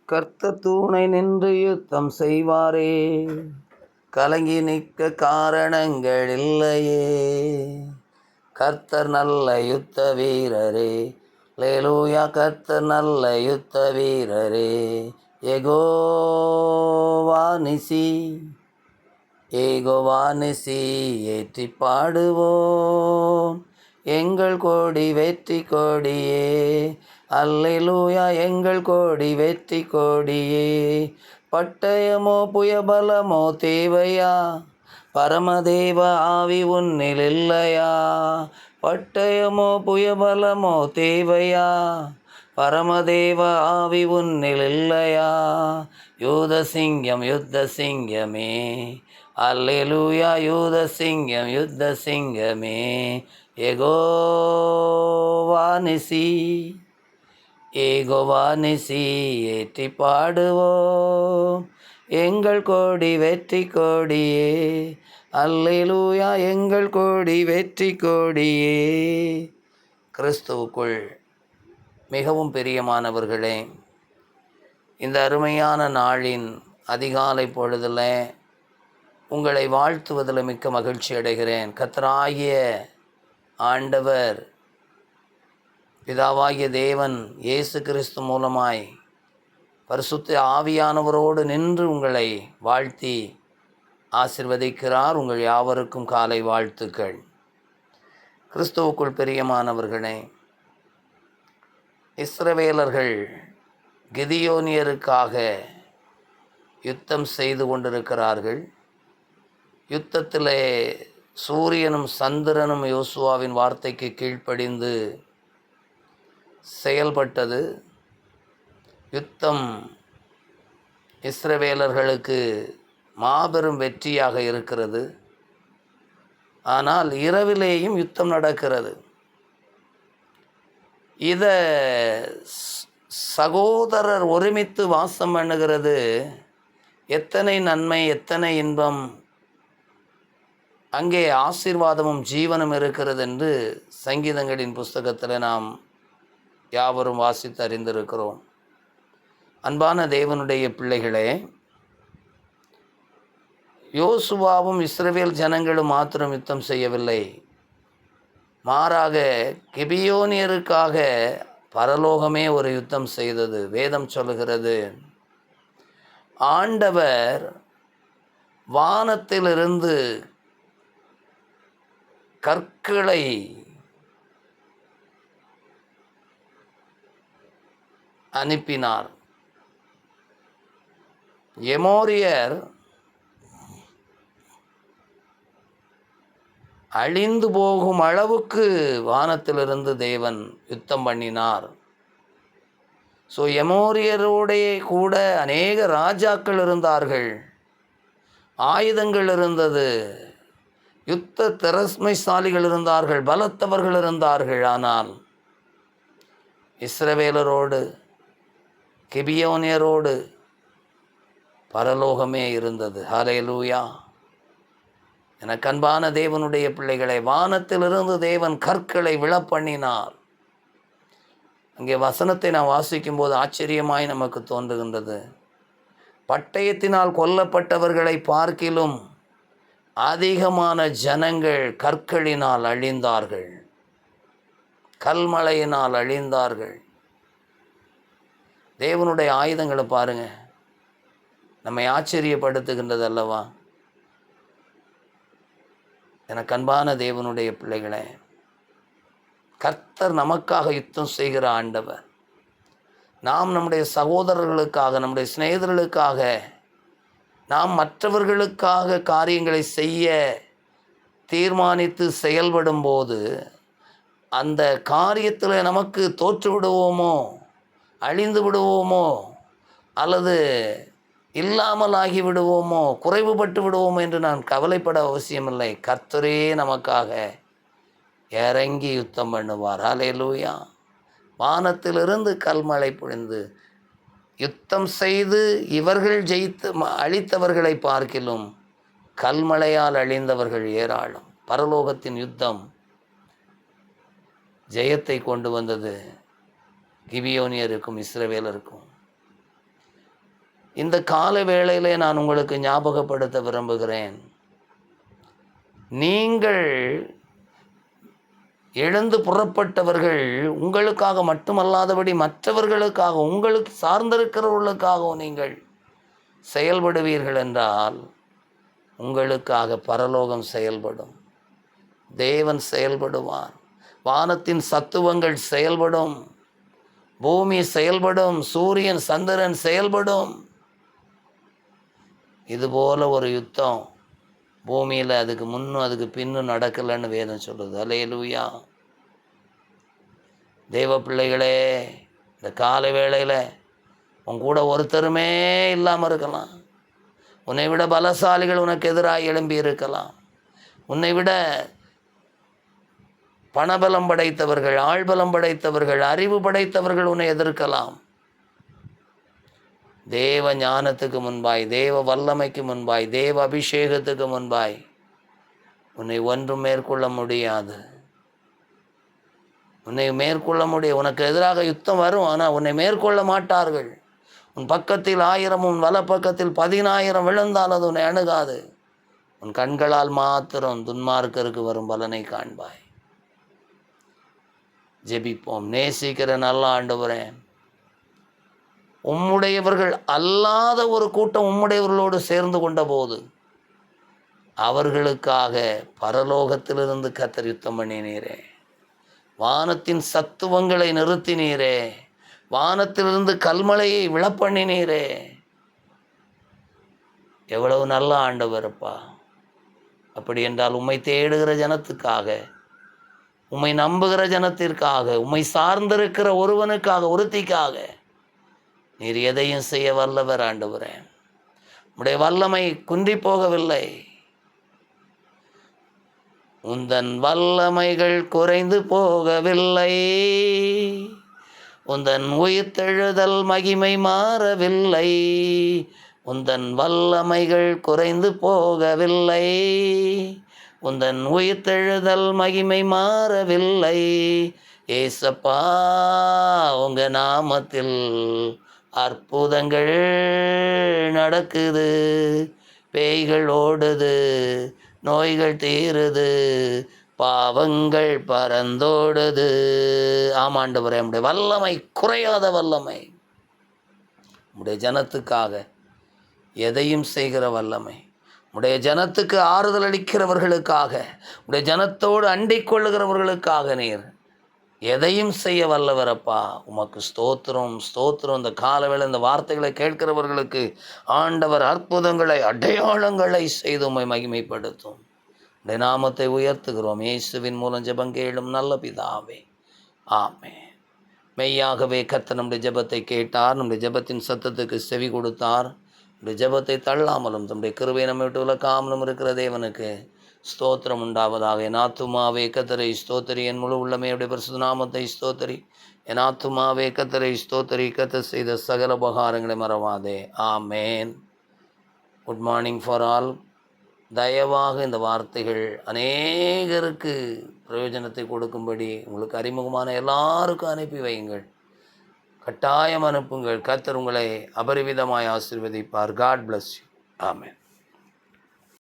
கர்த்தர் துணை நின்று யுத்தம் செய்வாரே, கலங்கி நிற்க காரணங்கள் இல்லையே. கர்த்தர் நல்ல யுத்த வீரரே, லேலூயா. கர்த்தர் நல்ல யுத்த வீரரே, யெகோவா நிசி, யெகோவா நிசி ஏற்றி பாடுவோம். எங்கள் கோடி வெற்றி கோடியே, அல்லேலூயா. எங்கள் கோடி வெற்றி கோடியே. பட்டயமோ புயபலமோ தேவையா, பரமதேவ ஆவி உன்னில் இல்லையா. பட்டயமோ புயபலமோ தேவையா, பரமதேவ ஆவி உன்னில் இல்லையா. யூத சிங்கம் யுத்த சிங்கமே, அல்லேலூயா. யூத சிங்கம் யுத்த சிங்கமே, யெகோவா நிசி, யெகோவா நிசி ஏற்றி பாடுவோம். எங்கள் கோடி வெற்றி கோடியே, அல்லேலூயா. எங்கள் கோடி வெற்றி கோடியே. கிறிஸ்துவுக்குள் மிகவும் பிரியமானவர்களே, இந்த அருமையான நாளின் அதிகாலை பொழுதில் உங்களை வாழ்த்துவதில் மிக்க மகிழ்ச்சி அடைகிறேன். கர்த்தராகிய ஆண்டவர் பிதாவாகிய தேவன் இயேசு கிறிஸ்து மூலமாய் பரிசுத்த ஆவியானவரோடு நின்று உங்களை வாழ்த்தி ஆசீர்வதிக்கிறார். உங்கள் யாவருக்கும் காலை வாழ்த்துக்கள். கிறிஸ்துவுக்குள் பிரியமானவர்களே, இஸ்ரவேலர்கள் கிதியோனியருக்காக யுத்தம் செய்து கொண்டிருக்கிறார்கள். யுத்தத்திலே சூரியனும் சந்திரனும் யோசுவாவின் வார்த்தைக்கு கீழ்ப்படிந்து செயல்பட்டது. யுத்தம் இஸ்ரவேலர்களுக்கு மாபெரும் வெற்றியாக இருக்கிறது. ஆனால் இரவிலேயும் யுத்தம் நடக்கிறது. இதை சகோதரர் ஒருமித்து வாசம் பண்ணுகிறது எத்தனை நன்மை, எத்தனை இன்பம், அங்கே ஆசீர்வாதமும் ஜீவனும் இருக்கிறது என்று சங்கீதங்களின் புஸ்தகத்தில் நாம் யாவரும் வாசித்து அறிந்திருக்கிறோம். அன்பான தேவனுடைய பிள்ளைகளே, யோசுவாவும் இஸ்ரவேல் ஜனங்களும் மாத்திரம் யுத்தம் செய்யவில்லை. மாறாக கிபியோனியருக்காக பரலோகமே ஒரு யுத்தம் செய்தது. வேதம் சொல்லுகிறது, ஆண்டவர் வானத்திலிருந்து கற்களை அனுப்பினார். எமோரியர் அழிந்து போகும் அளவுக்கு வானத்திலிருந்து தேவன் யுத்தம் பண்ணினார். ஸோ எமோரியரோடைய கூட அநேக ராஜாக்கள் இருந்தார்கள், ஆயுதங்கள் இருந்தது, யுத்த திறமைசாலிகள் இருந்தார்கள், பலத்தவர்கள் இருந்தார்கள். ஆனால் இஸ்ரவேலரோடு கிபியோனியரோடு பரலோகமே இருந்தது. ஹல்லேலூயா. எனக்கு அன்பான தேவனுடைய பிள்ளைகளை, வானத்திலிருந்து தேவன் கற்களை விழப்பண்ணினார். அங்கே வசனத்தை நான் வாசிக்கும்போது ஆச்சரியமாய் நமக்கு தோன்றுகின்றது. பட்டயத்தினால் கொல்லப்பட்டவர்களை பார்க்கிலும் அதிகமான ஜனங்கள் கற்களினால் அழிந்தார்கள், கல்மழையினால் அழிந்தார்கள். தேவனுடைய ஆயுதங்களை பாருங்க, நம்மை ஆச்சரியப்படுத்துகின்றது அல்லவா? எனக்கு அன்பான தேவனுடைய பிள்ளைகளே, கர்த்தர் நமக்காக யுத்தம் செய்கிற ஆண்டவர். நாம் நம்முடைய சகோதரர்களுக்காக, நம்முடைய சிநேகிதர்களுக்காக, நாம் மற்றவர்களுக்காக காரியங்களை செய்ய தீர்மானித்து செயல்படும் போது அந்த காரியத்தில் நமக்கு தோற்று விடுவோமோ, அழிந்து விடுவோமோ, அல்லது இல்லாமல் ஆகி விடுவோமோ, குறைவுபட்டு விடுவோமோ என்று நான் கவலைப்பட அவசியமில்லை. கர்த்தரே நமக்காக இறங்கி யுத்தம் பண்ணுவார். ஹல்லேலூயா. வானத்திலிருந்து கல்மழை பொழிந்து யுத்தம் செய்து இவர்கள் ஜெயித்து அழித்தவர்களை பார்க்கிலும் கல்மழையால் அழிந்தவர்கள் ஏராளம். பரலோகத்தின் யுத்தம் ஜெயத்தை கொண்டு வந்தது கிபியோனியருக்கும் இஸ்ரவேலருக்கும். இந்த கால வேளையிலே நான் உங்களுக்கு ஞாபகப்படுத்த விரும்புகிறேன். நீங்கள் எழுந்து புறப்பட்டவர்கள் உங்களுக்காக மட்டுமல்லாதபடி மற்றவர்களுக்காக, உங்களுக்கு சார்ந்திருக்கிறவர்களுக்காகவும் நீங்கள் செயல்படுவீர்கள் என்றால் உங்களுக்காக பரலோகம் செயல்படும், தேவன் செயல்படுவார், வானத்தின் சத்துவங்கள் செயல்படும், பூமி செயல்படும், சூரியன் சந்திரன் செயல்படும். இதுபோல ஒரு யுத்தம் பூமியில் அதுக்கு முன்னும் அதுக்கு பின்னும் நடக்கலைன்னு வேதம் சொல்லுது. அல்லேலூயா. தேவ பிள்ளைகளே, இந்த கால வேளையில் உன் கூட ஒருத்தருமே இல்லாமல் இருக்கலாம். உன்னை விட பலசாலிகள் உனக்கு எதிராக எழும்பி இருக்கலாம். உன்னை விட பணபலம் படைத்தவர்கள், ஆள்பலம் படைத்தவர்கள், அறிவு படைத்தவர்கள் உன்னை எதிர்க்கலாம். தேவ ஞானத்துக்கு முன்பாய், தேவ வல்லமைக்கு முன்பாய், தேவ அபிஷேகத்துக்கு முன்பாய் உன்னை ஒன்றும் மேற்கொள்ள முடியாது. உன்னை மேற்கொள்ள முடியும். உனக்கு எதிராக யுத்தம் வரும், ஆனால் உன்னை மேற்கொள்ள மாட்டார்கள். உன் பக்கத்தில் 1000 உன் வல பக்கத்தில் 10,000 விழுந்தால் அது உன்னை அணுகாது. உன் கண்களால் மாத்திரம் துன்மார்க்கருக்கு வரும் பலனை காண்பாய். ஜெபிப்போம். நேசிக்கிற நல்ல ஆண்டவரே, உம்முடையவர்கள் அல்லாத ஒரு கூட்டம் உம்முடையவர்களோடு சேர்ந்து கொண்ட போது அவர்களுக்காக பரலோகத்திலிருந்து கர்த்தர் யுத்தம் பண்ணினீரே. வானத்தின் சத்துவங்களை நிறுத்தினீரே. வானத்திலிருந்து கல்மலையை விழப்பண்ணினீரே. எவ்வளவு நல்ல ஆண்டவரப்பா. அப்படி என்றால் உம்மை தேடுகிற ஜனத்துக்காக, உம்மை நம்புகிற ஜனத்திற்காக, உம்மை சார்ந்திருக்கிற ஒருவனுக்காக, ஒருத்திக்காக நீர் எதையும் செய்ய வல்லவர் ஆண்டவரே. உம்முடைய வல்லமை குன்றி போகவில்லை. உந்தன் வல்லமைகள் குறைந்து போகவில்லை. உந்தன் உயிர்த்தெழுதல் மகிமை மாறவில்லை. உந்தன் வல்லமைகள் குறைந்து போகவில்லை. உந்தன் உயிர்த்தெழுதல் மகிமை மாறவில்லை. ஏசப்பா, உங்க நாமத்தில் அற்புதங்கள் நடக்குது, பேய்கள் ஓடுது, நோய்கள் தீருது, பாவங்கள் பறந்தோடுது. ஆமாண்டவரே, நம்முடைய வல்லமை குறையாத வல்லமை, நம்முடைய ஜனத்துக்காக எதையும் செய்கிற வல்லமை, உடைய ஜனத்துக்கு ஆறுதல் அளிக்கிறவர்களுக்காக, உடைய ஜனத்தோடு அண்டிக் கொள்ளுகிறவர்களுக்காக நீர் எதையும் செய்ய வல்லவரப்பா. உமக்கு ஸ்தோத்திரம், ஸ்தோத்திரம். இந்த காலவேளை இந்த வார்த்தைகளை கேட்கிறவர்களுக்கு ஆண்டவர் அற்புதங்களை, அடையாளங்களை செய்து உம்மை மகிமைப்படுத்தும். உடைய நாமத்தை உயர்த்துகிறோம். இயேசுவின் மூலம் ஜெபம் கேளும் நல்ல பிதாவே, ஆமென். மெய்யாகவே கர்த்தர் நம்முடைய ஜெபத்தை கேட்டார். நம்முடைய ஜெபத்தின் சத்தத்துக்கு செவி கொடுத்தார். நம்முடைய ஜெபத்தை தள்ளாமலும் தம்முடைய கிருபையை நம்மை விட்டு விலக்காமலும் இருக்கிற தேவனுக்கு ஸ்தோத்திரம் உண்டாவதாக. என் ஆத்துமாவே கர்த்தரை ஸ்தோத்திரி, என் முழு உள்ளமையுடைய பரிசுத்த நாமத்தை ஸ்தோத்திரி. என் ஆத்துமாவே கர்த்தரை ஸ்தோத்திரி, கர்த்தர் செய்த சகல உபகாரங்களை மறவாதே. ஆமேன். Good morning for all. தயவாக இந்த வார்த்தைகள் அநேகருக்கு பிரயோஜனத்தை கொடுக்கும்படி உங்களுக்கு அறிமுகமான எல்லாருக்கும் அனுப்பி வையுங்கள். கட்டாயம் அனுப்புங்கள். கர்த்தர் உங்களை அபரிவிதமாய் ஆசீர்வதிப்பார். God bless you. ஆமென்.